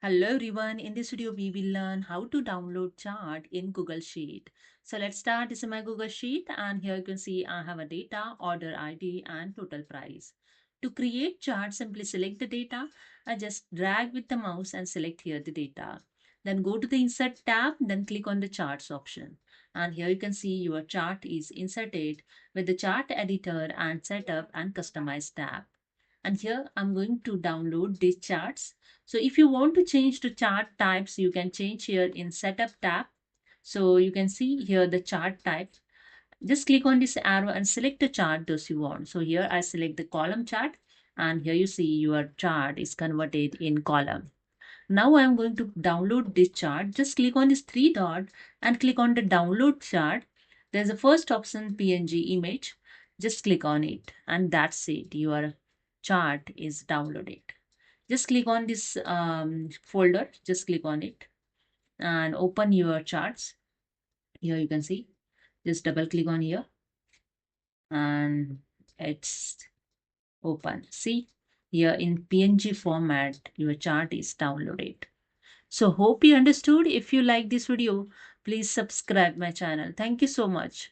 Hello everyone, in this video we will learn how to download chart in Google Sheet. So let's start. This is my Google Sheet and here you can see I have a data, order ID and total price. To create chart, simply select the data. I just drag with the mouse and select here the data. Then go to the insert tab, then click on the charts option. And here you can see your chart is inserted with the chart editor and setup and customize tab. And here I'm going to download these charts. So if you want to change the chart types, you can change here in setup tab. So you can see here the chart type. Just click on this arrow and select the chart those you want. So here I select the column chart and here you see your chart is converted in column. Now I'm going to download this chart. Just click on this three dot and click on the download chart. There's a first option PNG image. Just click on it and that's it. Your chart is downloaded. Just click on this folder. Just click on it and open your charts. Here you can see. Just double click on here and it's open. See here in PNG format, your chart is downloaded. So hope you understood. If you like this video, please subscribe my channel. Thank you so much.